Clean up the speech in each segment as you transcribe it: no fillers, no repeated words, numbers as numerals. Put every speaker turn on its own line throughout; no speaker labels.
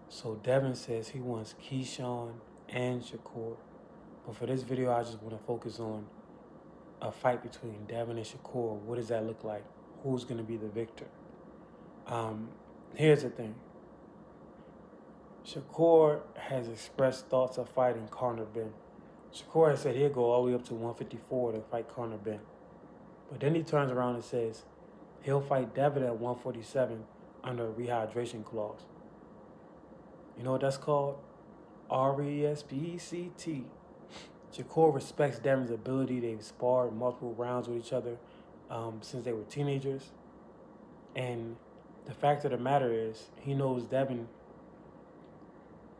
So Devin says he wants Keyshawn and Shakur. But for this video, I just want to focus on a fight between Devin and Shakur. What does that look like? Who's going to be the victor? Um, Here's the thing. Shakur has expressed thoughts of fighting Conor Ben. Shakur has said he'll go all the way up to 154 to fight Conor Ben. But then he turns around and says he'll fight Devin at 147 under a rehydration clause. You know what that's called? RESPECT. Shakur respects Devin's ability. They've sparred multiple rounds with each other since they were teenagers. And the fact of the matter is, he knows Devin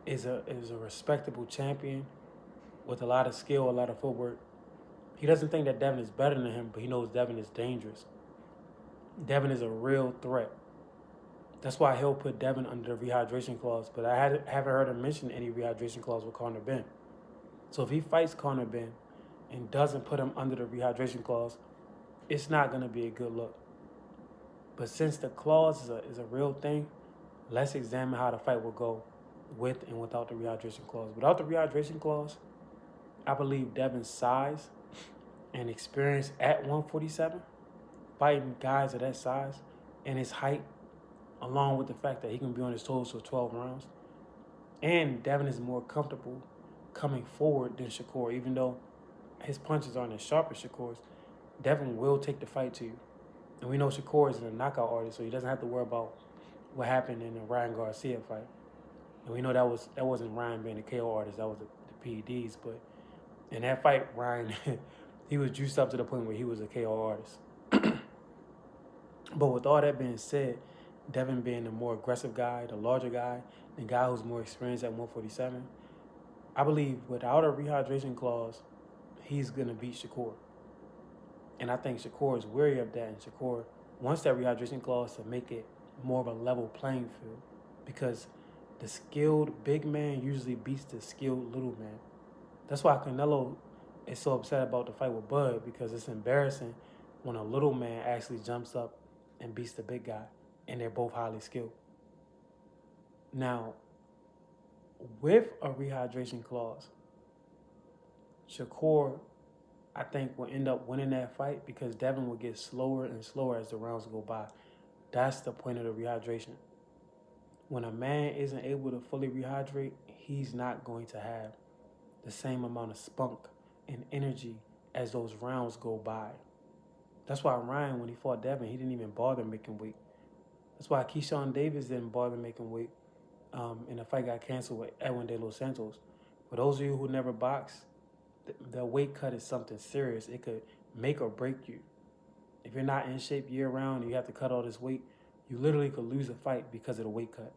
is a respectable champion with a lot of skill, a lot of footwork. He doesn't think that Devin is better than him, but he knows Devin is dangerous. Devin is a real threat. That's why he'll put Devin under the rehydration clause, but I haven't heard him mention any rehydration clause with Conor Ben. So if he fights Conor Ben and doesn't put him under the rehydration clause, it's not going to be a good look. But since the clause is a real thing, let's examine how the fight will go with and without the rehydration clause. Without the rehydration clause, I believe Devin's size and experience at 147, fighting guys of that size, and his height, along with the fact that he can be on his toes for 12 rounds, and Devin is more comfortable coming forward than Shakur, even though his punches aren't as sharp as Shakur's. Devin will take the fight to you. And we know Shakur is a knockout artist, so he doesn't have to worry about what happened in the Ryan Garcia fight. And we know that wasn't Ryan being a KO artist, that was the PEDs. But in that fight, Ryan, he was juiced up to the point where he was a KO artist. But with all that being said, Devin being the more aggressive guy, the larger guy, the guy who's more experienced at 147, I believe without a rehydration clause, he's going to beat Shakur. And I think Shakur is wary of that, and Shakur wants that rehydration clause to make it more of a level playing field, because the skilled big man usually beats the skilled little man. That's why Canelo is so upset about the fight with Bud, because it's embarrassing when a little man actually jumps up and beats the big guy, and they're both highly skilled. Now, with a rehydration clause, Shakur, I think, will end up winning that fight because Devin will get slower and slower as the rounds go by. That's the point of the rehydration. When a man isn't able to fully rehydrate, he's not going to have the same amount of spunk and energy as those rounds go by. That's why Ryan, when he fought Devin, he didn't even bother making weight. That's why Keyshawn Davis didn't bother making weight, and the fight got canceled with Edwin De Los Santos. For those of you who never boxed, the weight cut is something serious. It could make or break you. If you're not in shape year round and you have to cut all this weight, you literally could lose a fight because of the weight cut.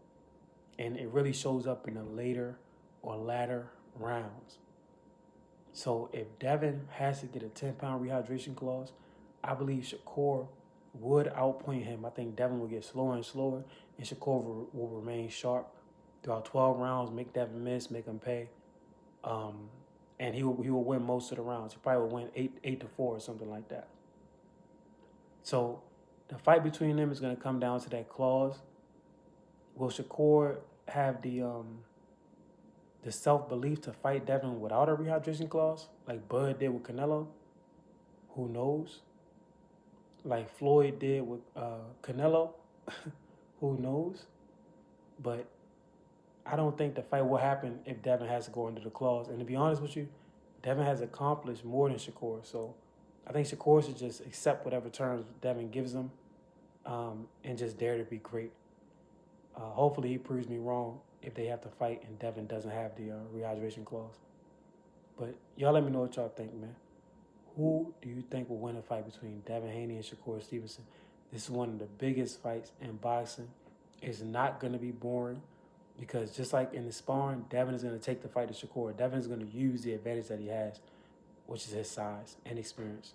And it really shows up in the later or latter rounds. So if Devin has to get a 10-pound rehydration clause, I believe Shakur would outpoint him. I think Devin will get slower and slower, and Shakur will remain sharp throughout 12 rounds, make Devin miss, make him pay. And he will win most of the rounds. He probably will win 8-4 or something like that. So the fight between them is going to come down to that clause. Will Shakur have the self-belief to fight Devin without a rehydration clause, like Bud did with Canelo? Who knows? Like Floyd did with Canelo? Who knows? But I don't think the fight will happen if Devin has to go under the clause. And to be honest with you, Devin has accomplished more than Shakur. So I think Shakur should just accept whatever terms Devin gives him and just dare to be great. Hopefully he proves me wrong if they have to fight and Devin doesn't have the rehydration clause. But y'all let me know what y'all think, man. Who do you think will win a fight between Devin Haney and Shakur Stevenson? This is one of the biggest fights in boxing. It's not going to be boring, because just like in the sparring, Devin is going to take the fight to Shakur. Devin is going to use the advantage that he has, which is his size and experience.